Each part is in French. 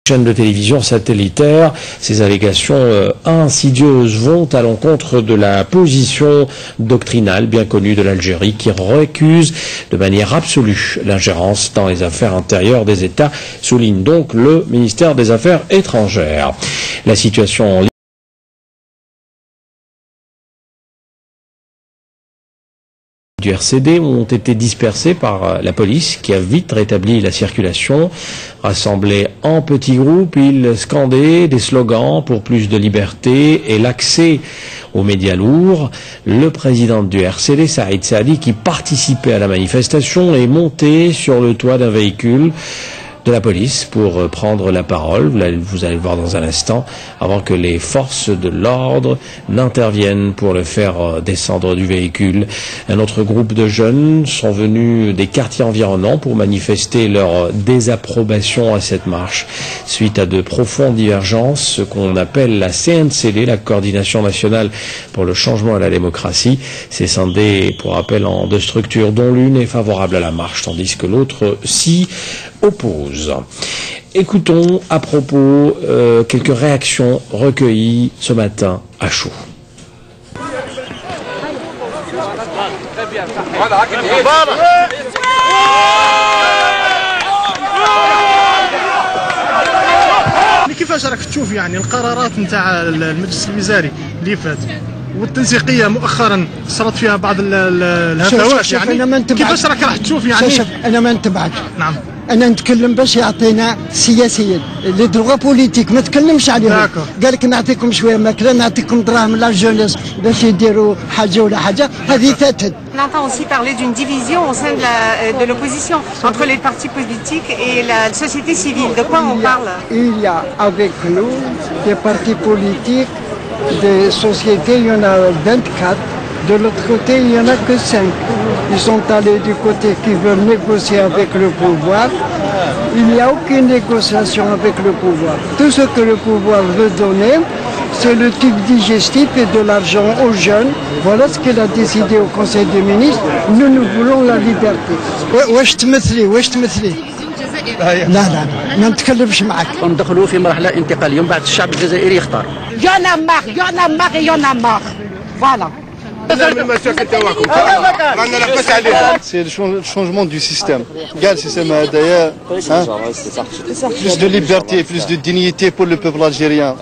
Chaîne de télévision satellitaire, ces allégations insidieuses vont à l'encontre de la position doctrinale bien connue de l'Algérie qui récuse de manière absolue l'ingérence dans les affaires intérieures des États, souligne donc le ministère des Affaires étrangères. La situation du RCD ont été dispersés par la police qui a vite rétabli la circulation. Rassemblés en petits groupes, ils scandaient des slogans pour plus de liberté et l'accès aux médias lourds. Le président du RCD, Saïd Saadi, qui participait à la manifestation, est monté sur le toit d'un véhicule de la police pour prendre la parole, vous allez le voir dans un instant, avant que les forces de l'ordre n'interviennent pour le faire descendre du véhicule. Un autre groupe de jeunes sont venus des quartiers environnants pour manifester leur désapprobation à cette marche. Suite à de profondes divergences, ce qu'on appelle la CNCD, la Coordination nationale pour le changement et la démocratie, s'est scindée, pour rappel, en deux structures, dont l'une est favorable à la marche, tandis que l'autre s'y oppose. Écoutons à propos quelques réactions recueillies ce matin à chaud. كيفاش راك تشوف يعني القرارات نتاع المجلس الوزاري اللي فات والتنسيقيه مؤخرا صارت فيها بعض الهفوات يعني كيفاش راح تشوف يعني شوف انا ما نتبعك. نعم انا نتكلم باش يعطينا سياسيين لي دروغا بوليتيك ما تكلمش عليهم. قال لك نعطيكم شويه ماكله نعطيكم دراهم لا جونيس باش يديروا حاجه ولا حاجه هذه فاتت. On entend aussi parler d'une division au sein de l'opposition entre les partis politiques et la société civile. De quoi on parle? Il y a avec nous des partis politiques, des sociétés, il y en a 24. De l'autre côté, il n'y en a que 5. Ils sont allés du côté qui veulent négocier avec le pouvoir. Il n'y a aucune négociation avec le pouvoir. Tout ce que le pouvoir veut donner, c'est le tube digestif et de l'argent aux jeunes. Voilà ce qu'il a décidé au Conseil des ministres. Nous voulons la liberté. واش تمثلي؟ لا ما نتكلمش معك. ندخلوا في مرحلة انتقالية ومن بعد الشعب الجزائري يختار. Y'en a marre. Voilà. C'est le changement du système. Regarde le système d'ailleurs. Plus de liberté, plus de dignité pour le peuple algérien.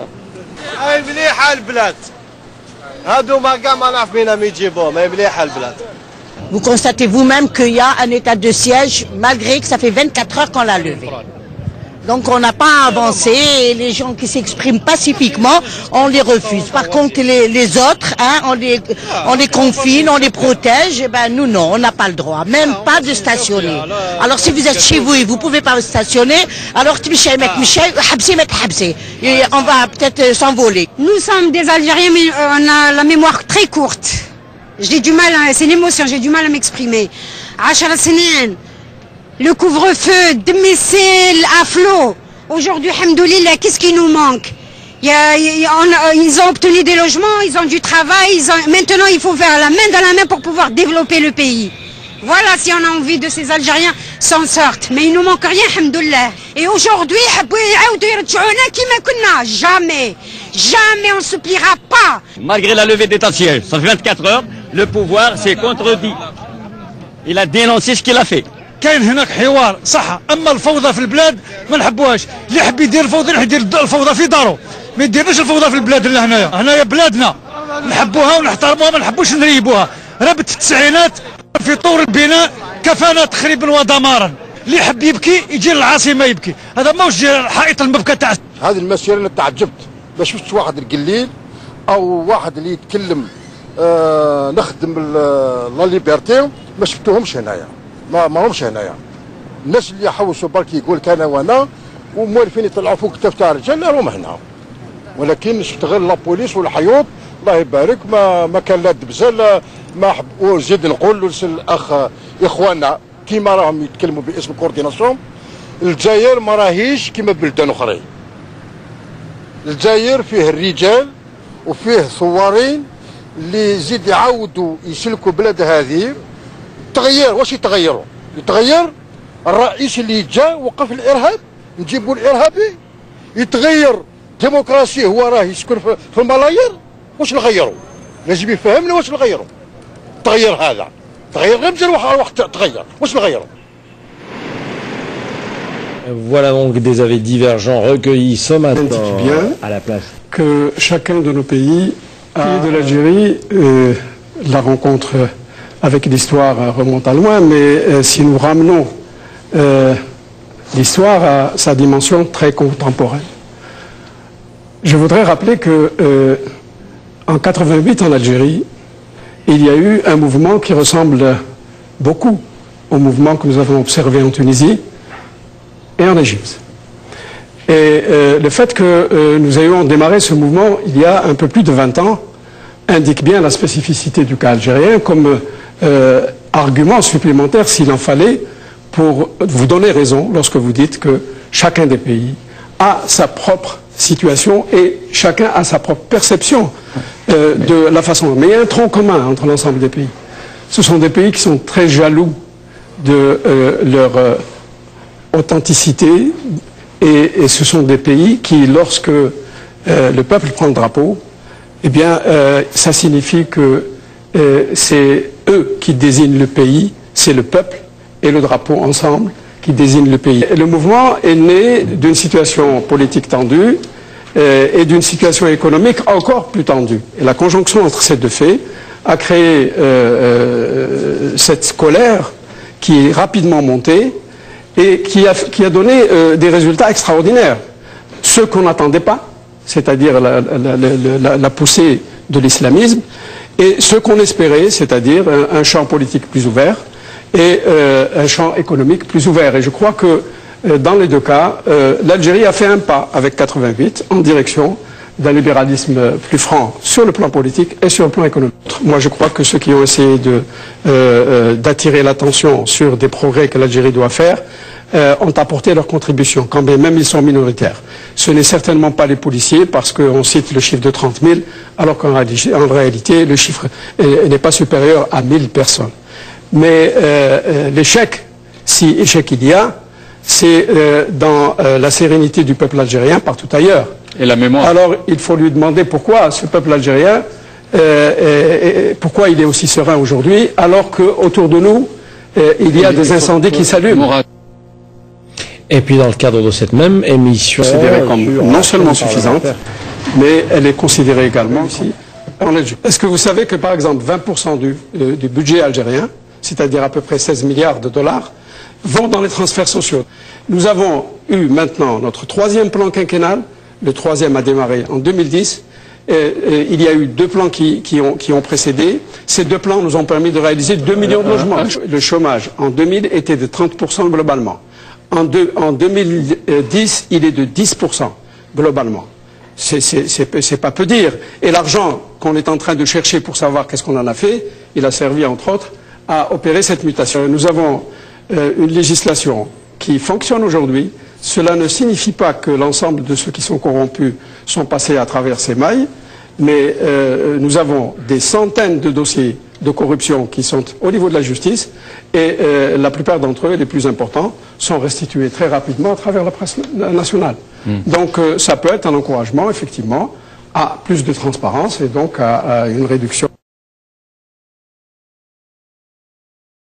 Vous constatez vous-même qu'il y a un état de siège, malgré que ça fait 24 heures qu'on l'a levé. Donc on n'a pas avancé et les gens qui s'expriment pacifiquement, on les refuse. Par contre les autres, on les confine, on les protège, et ben nous non, on n'a pas le droit, même pas de stationner. Alors si vous êtes chez vous et vous ne pouvez pas stationner, alors et on va peut-être s'envoler. Nous sommes des Algériens mais on a la mémoire très courte. J'ai du mal, c'est l'émotion, j'ai du mal à m'exprimer. 10 سنين. Le couvre-feu, domicile à flot. Aujourd'hui, alhamdoulilah, qu'est-ce qui nous manque? Ils ont obtenu des logements, ils ont du travail, maintenant il faut faire la main dans la main pour pouvoir développer le pays. Voilà si on a envie de ces Algériens s'en sortent. Mais il nous manque rien, alhamdoulilah. Et aujourd'hui, jamais on ne se pliera pas. Malgré la levée d'état de siège, ça fait 24 heures, le pouvoir s'est contredit. Il a dénoncé ce qu'il a fait. كاين هناك حوار صح، اما الفوضى في البلاد ما نحبوهاش. اللي يحب يدير الفوضى يدير الفوضى في دارو، ما يديرناش الفوضى في البلاد اللي هنايا بلادنا نحبوها ونحترموها ما نحبوش نريبوها. ربت التسعينات في طور البناء كفانا تخريبا ودمارا. اللي يحب يبكي يجي للعاصمه يبكي، هذا ماهوش الحائط المبكى تاع هذه المسيره. انا تعجبت ما شفتش واحد القليل او واحد اللي يتكلم نخدم لا ليبرتي ما شفتوهمش هنايا. ما همش هنايا. الناس اللي يحوسوا برك يقول كان وانا وموالفين يطلعوا فوق كتاف تاع الرجال راهم هنا، ولكن شفت غير لابوليس والحيوط الله يبارك ما كان لا دبزه ما حب. وزيد نقول للاخ اخواننا كيما راهم يتكلموا باسم كورديناسيون، الجزائر ما راهيش كيما بلدان اخرين. الجزائر فيه الرجال وفيه ثوارين اللي يزيد يعاودوا يسلكوا بلاد هذه. تغير واش يتغير الرئيس اللي جا وقف الارهاب، نجيبوا الارهابي يتغير ديمقراطية هو راه يسكن في الملايير، واش نغيروا؟ لازم يفهمنا واش نغيروا. تغير هذا، تغير غير مزال واحد تغير، واش نغيروا؟ Voilà donc des avis divergents recueillis ce matin à la place. Que chacun de nos pays, de l'Algérie, la rencontre avec l'histoire remonte à loin, mais si nous ramenons l'histoire à sa dimension très contemporaine. Je voudrais rappeler que en 88 en Algérie, il y a eu un mouvement qui ressemble beaucoup au mouvement que nous avons observé en Tunisie et en Égypte. Et le fait que nous ayons démarré ce mouvement il y a un peu plus de 20 ans indique bien la spécificité du cas algérien comme argument supplémentaire s'il en fallait pour vous donner raison lorsque vous dites que chacun des pays a sa propre situation et chacun a sa propre perception de la façon. Mais il y a un tronc commun entre l'ensemble des pays. Ce sont des pays qui sont très jaloux de leur authenticité et ce sont des pays qui, lorsque le peuple prend le drapeau, eh bien, ça signifie que c'est eux qui désignent le pays, c'est le peuple et le drapeau ensemble qui désignent le pays. Le mouvement est né d'une situation politique tendue et d'une situation économique encore plus tendue. Et la conjonction entre ces deux faits a créé cette colère qui est rapidement montée et qui a donné des résultats extraordinaires. Ceux qu'on n'attendait pas, c'est-à-dire la poussée de l'islamisme, et ceux qu'on espérait, c'est-à-dire un champ politique plus ouvert et un champ économique plus ouvert. Et je crois que dans les deux cas, l'Algérie a fait un pas avec 88 en direction d'un libéralisme plus franc sur le plan politique et sur le plan économique. Moi, je crois que ceux qui ont essayé d'attirer l'attention sur des progrès que l'Algérie doit faire ont apporté leur contribution, quand bien même ils sont minoritaires. Ce n'est certainement pas les policiers, parce qu'on cite le chiffre de 30 000, alors qu'en réalité, le chiffre n'est pas supérieur à 1000 personnes. Mais l'échec, si échec il y a, c'est dans la sérénité du peuple algérien partout ailleurs. Et la mémoire. Alors, il faut lui demander pourquoi ce peuple algérien, pourquoi il est aussi serein aujourd'hui, alors qu'autour de nous, il y a des incendies qui s'allument. Et puis dans le cadre de cette même émission, considérée comme non seulement suffisante, mais elle est considérée également aussi en Algérie. Est-ce que vous savez que par exemple 20% du budget algérien, c'est-à-dire à peu près 16 milliards de dollars, vont dans les transferts sociaux? Nous avons eu maintenant notre troisième plan quinquennal, le troisième a démarré en 2010, il y a eu deux plans qui ont précédé. Ces deux plans nous ont permis de réaliser 2 millions de logements. Le chômage en 2000 était de 30% globalement. En 2010, il est de 10% globalement. C'est pas peu dire. Et l'argent qu'on est en train de chercher pour savoir qu'est-ce qu'on en a fait, il a servi entre autres à opérer cette mutation. Nous avons une législation qui fonctionne aujourd'hui. Cela ne signifie pas que l'ensemble de ceux qui sont corrompus sont passés à travers ces mailles, mais nous avons des centaines de dossiers de corruption qui sont au niveau de la justice et la plupart d'entre eux, les plus importants, sont restitués très rapidement à travers la presse nationale. Donc ça peut être un encouragement, effectivement, à plus de transparence et donc à une réduction